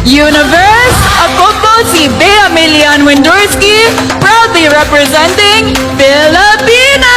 Universe, ako po si Bea Milian Windorski, proudly representing Pilipinas!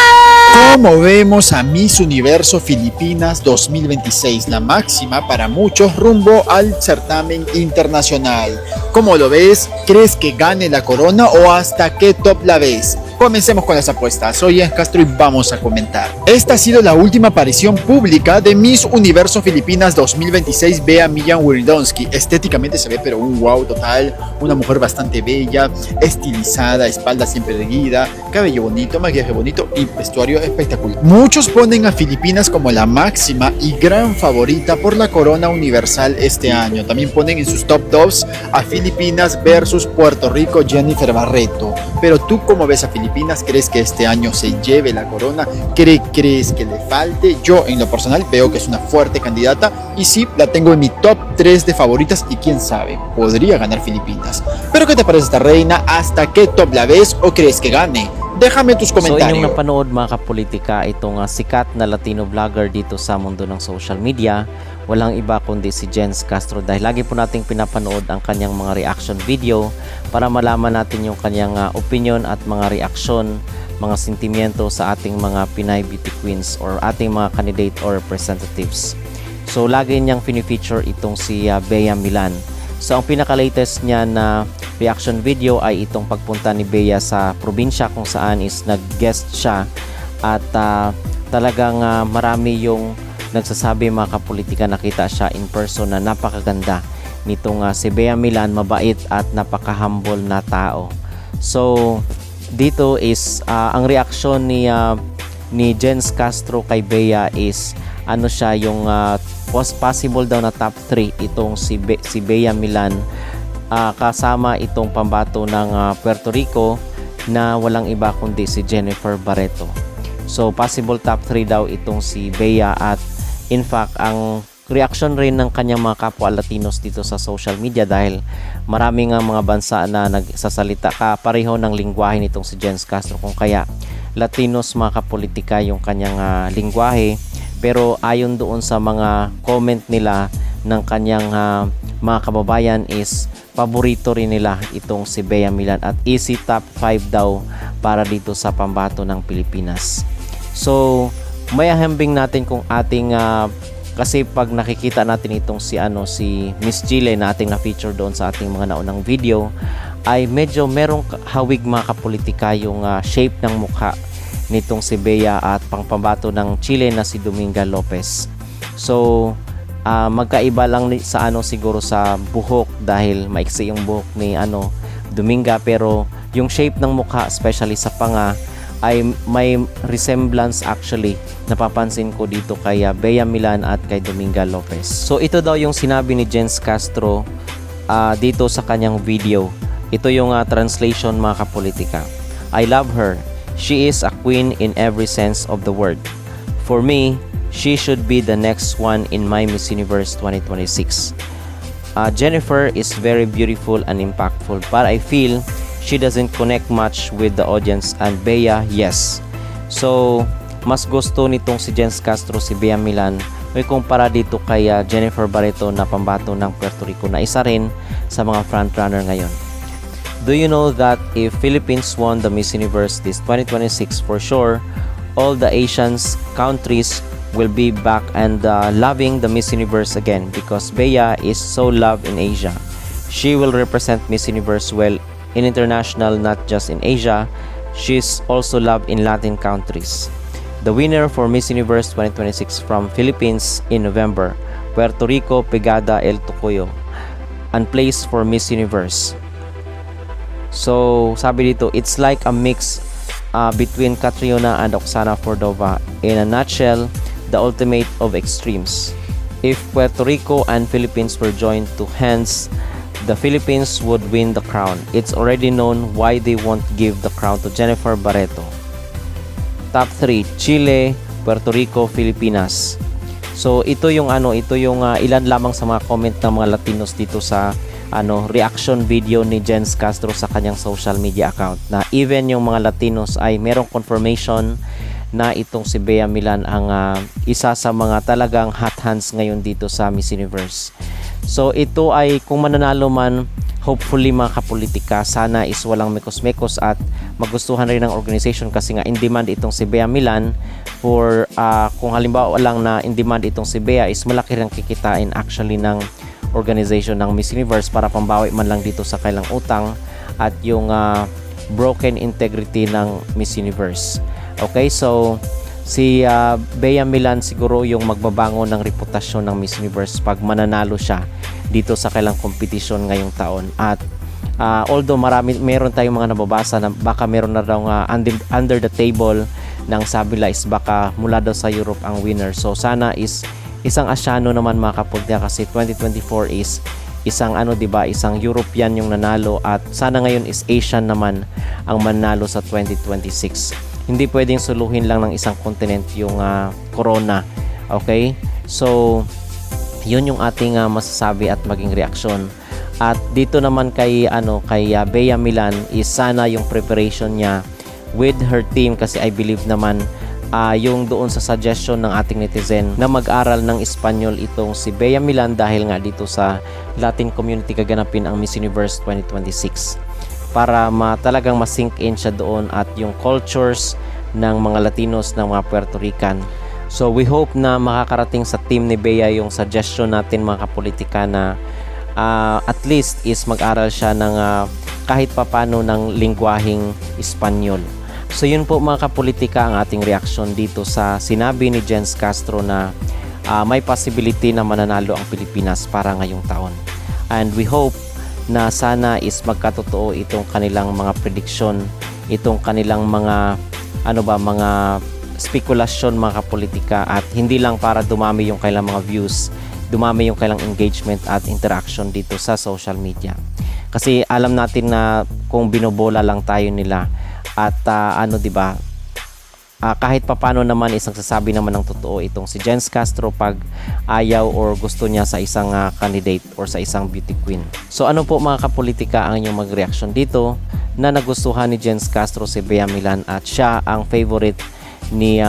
Como vemos a Miss Universo Filipinas 2026, la máxima para muchos rumbo al certamen internacional. ¿Cómo lo ves? ¿Crees que gane la corona o hasta qué top la ves? Comencemos con las apuestas. Soy Ian Castro y vamos a comentar. Esta ha sido la última aparición pública de Miss Universo Filipinas 2026, Bea Milian Windorski. Estéticamente se ve pero un wow total, una mujer bastante bella, estilizada, espalda siempre erguida, cabello bonito, maquillaje bonito y vestuario espectacular. Muchos ponen a Filipinas como la máxima y gran favorita por la corona universal este año. También ponen en sus top 2 a Filipinas versus Puerto Rico, Jennifer Barreto. Pero tú, ¿cómo ves a Filipinas? ¿Crees que este año se lleve la corona? ¿Crees que le falte? Yo en lo personal veo que es una fuerte candidata y sí, la tengo en mi top 3 de favoritas y quién sabe, podría ganar Filipinas. Pero ¿qué te parece esta reina? ¿Hasta qué top la ves o crees que gane? Déjame tus comentarios. So inyong napanood mga kapolitika, itong sikat na Latino vlogger dito sa mundo ng social media, walang iba kundi si Jens Castro, dahil lagi po nating pinapanood ang kanyang mga reaction video para malaman natin yung kanyang opinion at mga reaksyon, mga sentimiento sa ating mga Pinay beauty queens or ating mga candidate or representatives. So lagi niyang fini-feature itong si Bea Milian. So ang pinaka-latest niya na reaction video ay itong pagpunta ni Bea sa probinsya kung saan is nag-guest siya at talagang marami yung nagsasabi mga kapolitika, nakita siya in person na napakaganda nitong si Bea Milian, mabait at napaka-humble na tao. So dito is ang reaksyon ni Jens Castro kay Bea is ano siya yung possible daw na top 3 itong si Bea Milian kasama itong pambato ng Puerto Rico na walang iba kundi si Jennifer Barreto. So possible top 3 daw itong si Bea at in fact ang reaction rin ng kanyang mga kapwa Latinos dito sa social media dahil marami nga mga bansa na nagsasalita pareho ng lingwahe nitong si Jens Castro, kung kaya Latinos mga kapolitika yung kanyang lingwahe. Pero ayon doon sa mga comment nila ng kanyang mga kababayan is paborito rin nila itong si Bea Milian at easy top 5 daw para dito sa pambato ng Pilipinas. So may ahambing natin kung ating kasi pag nakikita natin itong si Miss Chile na ating na-feature doon sa ating mga naunang video ay medyo merong hawig mga kapolitika yung shape ng mukha nitong si Bea at pangpambato ng Chile na si Dominga Lopez. So magkaiba lang sa siguro sa buhok dahil maiksi yung buhok ni Dominga, pero yung shape ng mukha especially sa panga ay may resemblance actually napapansin ko dito kay Bea Milian at kay Dominga Lopez. So ito daw yung sinabi ni Jens Castro dito sa kanyang video. Ito yung translation mga kapolitika. I love her. She is a queen in every sense of the word. For me, she should be the next one in my Miss Universe 2026. Jennifer is very beautiful and impactful, but I feel she doesn't connect much with the audience, and Bea, yes. So, mas gusto nitong si Jens Castro si Bea Milian may kumpara dito kay Jennifer Barreto na pambato ng Puerto Rico na isa rin sa mga frontrunner ngayon. Do you know that if Philippines won the Miss Universe this 2026, for sure, all the Asian countries will be back and loving the Miss Universe again because Bea is so loved in Asia. She will represent Miss Universe well in international, not just in Asia. She's also loved in Latin countries. The winner for Miss Universe 2026 from Philippines in November, Puerto Rico, Pegada El Tocuyo, and place for Miss Universe. So, sabi dito, it's like a mix between Catriona and Oksana Cordova. In a nutshell, the ultimate of extremes. If Puerto Rico and Philippines were joined to hands, the Philippines would win the crown. It's already known why they won't give the crown to Jennifer Barreto. Top 3, Chile, Puerto Rico, Filipinas. So ito yung ilan lamang sa mga comment ng mga Latinos dito sa reaction video ni Jens Castro sa kanyang social media account, na even yung mga Latinos ay merong confirmation na itong si Bea Milian ang isa sa mga talagang hot hands ngayon dito sa Miss Universe. So ito ay kung mananalo man, hopefully mga kapolitika, sana is walang mekos-mekos at magustuhan rin ng organization kasi nga in demand itong si Bea Milan for kung halimbawa lang na in demand itong si Bea is malaki rin kikitain actually ng organization ng Miss Universe para pambawi man lang dito sa kailang utang at yung broken integrity ng Miss Universe. Okay, so si Bea Milan siguro yung magbabango ng reputasyon ng Miss Universe pag mananalo siya dito sa kailang competition ngayong taon. At although meron tayong mga nababasa na baka meron na daw under the table ng sabila is baka mula daw sa Europe ang winner. So sana is isang Asyano naman mga kapolitika kasi 2024 is isang isang European yung nanalo at sana ngayon is Asian naman ang manalo sa 2026. Hindi pwedeng suluhin lang ng isang continent yung corona. Okay? So yun yung ating masasabi at maging reaksyon. At dito naman kay Bea Milan is sana yung preparation niya with her team kasi I believe naman yung doon sa suggestion ng ating netizen na mag-aral ng Espanyol itong si Bea Milan dahil nga dito sa Latin community kaganapin ang Miss Universe 2026 para talagang ma-sink in siya doon at yung cultures ng mga Latinos, ng mga Puerto Rican. So we hope na makakarating sa team ni Bea yung suggestion natin mga kapolitika na at least is mag-aral siya ng kahit papano ng lingwaheng Espanyol. So yun po mga kapolitika ang ating reaksyon dito sa sinabi ni Jens Castro na may possibility na mananalo ang Pilipinas para ngayong taon. And we hope na sana is magkatotoo itong kanilang mga prediction, itong kanilang mga mga spekulasyon mga kapolitika at hindi lang para dumami yung kailang mga views, dumami yung kailang engagement at interaction dito sa social media. Kasi alam natin na kung binobola lang tayo nila at kahit papano naman isang sasabi naman ng totoo itong si Jens Castro pag ayaw or gusto niya sa isang candidate or sa isang beauty queen. So ano po mga kapolitika ang inyong mag-reaction dito na nagustuhan ni Jens Castro si Bea Milan at siya ang favorite ni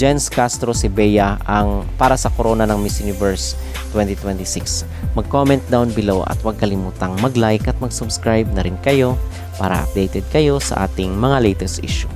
Jens Castro si Bea ang para sa corona ng Miss Universe 2026. Mag-comment down below at huwag kalimutang mag-like at mag-subscribe na rin kayo para updated kayo sa ating mga latest issue.